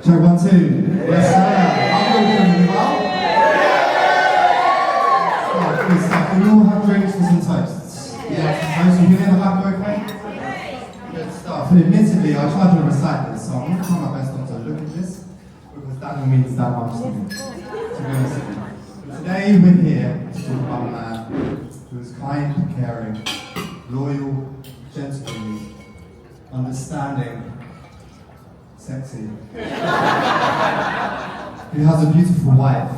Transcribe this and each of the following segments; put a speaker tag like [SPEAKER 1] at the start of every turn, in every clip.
[SPEAKER 1] Check 1, 2. Yes, sir. I'm going to do well. Good stuff. We all have drinks for some toasts. Yeah, toast. You can hear the back okay? Good stuff. Admittedly, I tried to recite this, so I'm going to try my best not to look at this, because Daniel means that much to me. To be honest with you. Today we're here to talk about a man who is kind, caring, loyal, gentlemanly, understanding, sexy. He has a beautiful wife.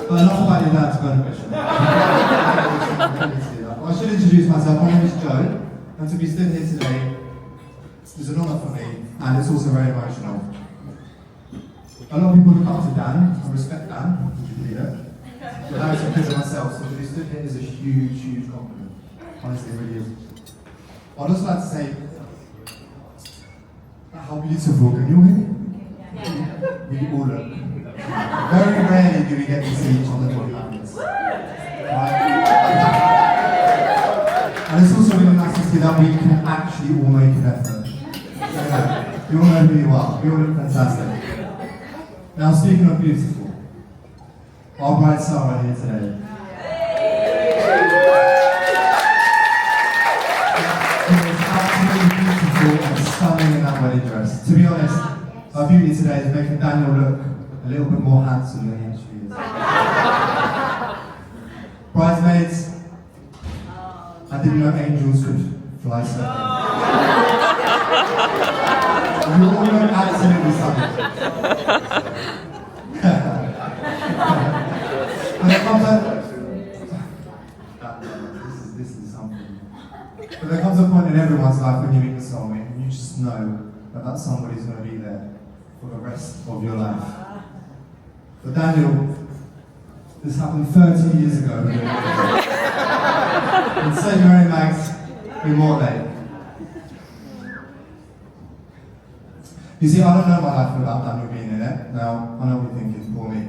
[SPEAKER 1] But enough about your dad's motivation. I should introduce myself. My name is Joe, and to be stood here today is an honour for me, and it's also very emotional. A lot of people look up to Dan. I respect Dan, would you believe it? But that is because of myself, so to be stood here is a huge, huge compliment. Honestly, it really is. I'd also like to say how beautiful. Can you hear me? We all look. Very rarely do we get to see each other talk like this. Right? And it's also really nice to see that we can actually all make an effort. You all know who you are. You all look fantastic. Now, speaking of beautiful, our bride Sarah here today. She is absolutely beautiful and stunning in that wedding dress. To be honest, her beauty today is making Daniel look a little bit more handsome than he actually is. Bridesmaids, I didn't know angels could fly so high. You all know absolutely something. When it comes to this is something. But there comes a point in everyone's life when you meet the soulmate and you just know that somebody's going to be there for the rest of your life. For Daniel, this happened 30 years ago in St. Mary Mag's in Morley. You see, I don't know my life without Daniel being in it. Now, I know what you're thinking, poor me.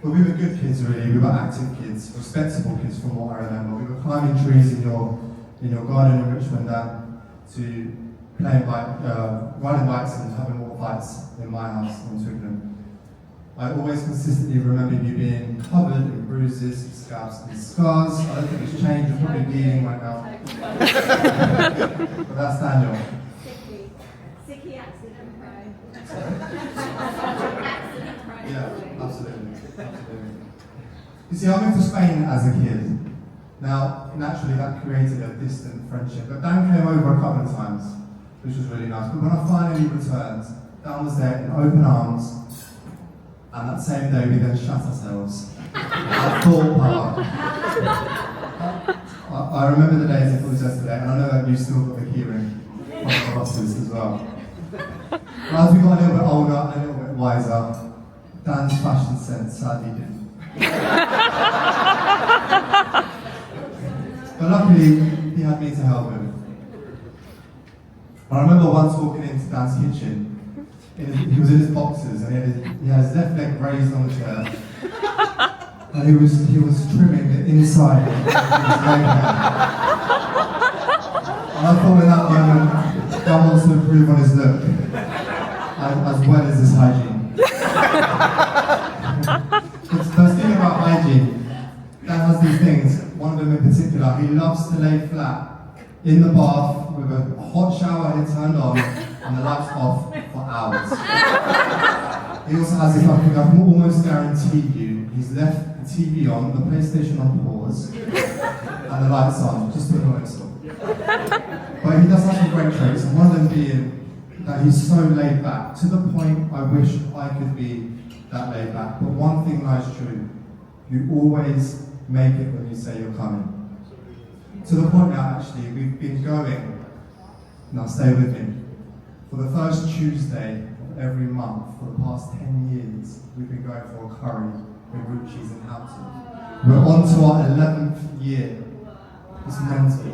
[SPEAKER 1] But we were good kids, really. We were active kids, respectable kids from what I remember. We were climbing trees in your garden in Richmond, to playing riding bikes and having water fights in my house in Twickenham. I always consistently remember you being covered in bruises, scabs and scars. I don't think it's changed, you're probably bleeding right now. But that's Daniel.
[SPEAKER 2] Sicky accident prone.
[SPEAKER 1] Yeah, absolutely. You see, I moved to Spain as a kid. Now, naturally that created a distant friendship, but Dan came over a couple of times, which was really nice. But when I finally returned, Dan was there in open arms, and that same day we then shut ourselves at Thorpe Park. I remember the days, it was yesterday, and I know that you still got the keyring from the bosses as well. But as we got a little bit older and a little bit wiser, Dan's fashion sense sadly didn't. But luckily, he had me to help him. I remember once walking into Dan's kitchen, he was in his boxers and he had his left leg raised on the chair. And he was trimming the inside of his leg hair. And I thought in that moment, Dan wants to improve on his look, as well as his hygiene. The thing about hygiene, Dan has these things, one of them in particular, he loves to lay flat in the bath with a hot shower head turned on and the lights off for hours. He also has this other thing, I can almost guarantee you, he's left the TV on, the PlayStation on pause, and the lights on, just to annoy us all. But he does have some great traits, and one of them being that he's so laid back, to the point I wish I could be that laid back. But one thing lies true, you always make it when you say you're coming. To the point now, actually, we've been going, now stay with me, for the first Tuesday of every month for the past 10 years, we've been going for a curry with root cheese in Hampton. We're on to our 11th year. It's mental.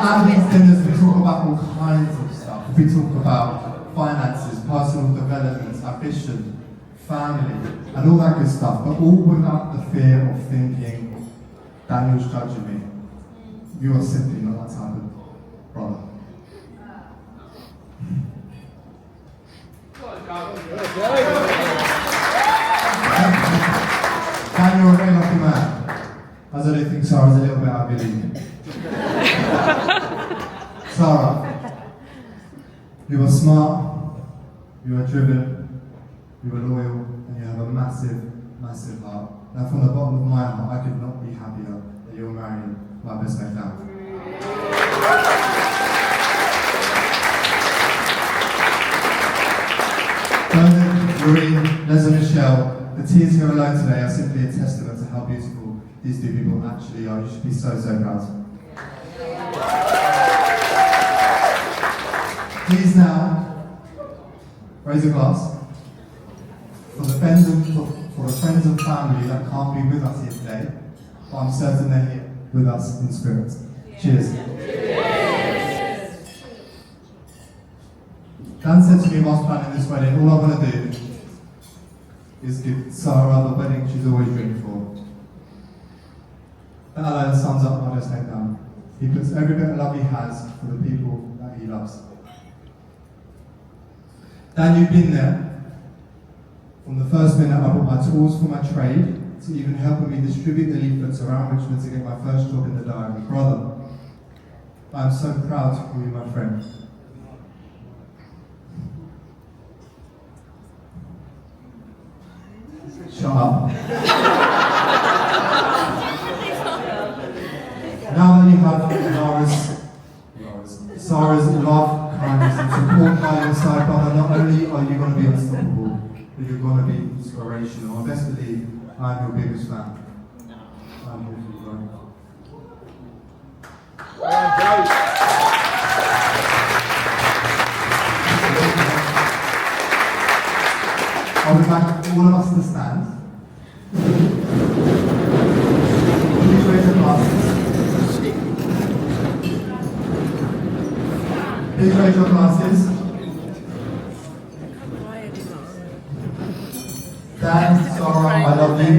[SPEAKER 1] At these dinners, we talk about all kinds of stuff. We talk about finances, personal development, ambition, family, and all that good stuff, but all without the fear of thinking, Daniel's judging me. You are simply not that type of brother. Daniel, a very lucky man. As I do think Sarah's a little bit out of your league. Sarah, you are smart, you are driven, you are loyal, and you have a massive, massive heart. Now from the bottom of my heart, I could not be happier that you're marrying my best mate now. Bernard, Maureen, Les and Michelle, the tears here alone today are simply a testament to how beautiful these two people actually are. You should be so, so proud. Please now, raise a glass for the friends and family that can't be with us here today, but I'm certain they're here with us in spirit. Cheers. Dan said to me whilst planning this wedding, all I want to do is give Sarah the wedding she's always dreamed for. That alone sums up my best mate Dan. He puts every bit of love he has for the people that he loves. Dan, you've been there from the first minute I bought my tools for my trade to even helping me distribute the leaflets around Richmond to get my first job in the diary. Brother, I'm so proud to call you my friend. Shut up. Now that you have Sarah's love, kindness and support by your side, brother, not only are you going to be unstoppable, but you're going to be inspirational. I best believe I'm your biggest fan. I'm here for you, brother. I would like all of us to stand. Please raise your glasses. Please raise your glasses. Dan, Sarah, I love you.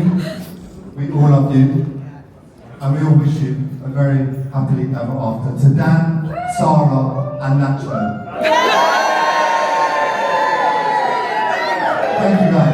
[SPEAKER 1] We all love you. And we all wish you a very happily ever after. To Dan, Sarah, and Nacho. Thank you guys.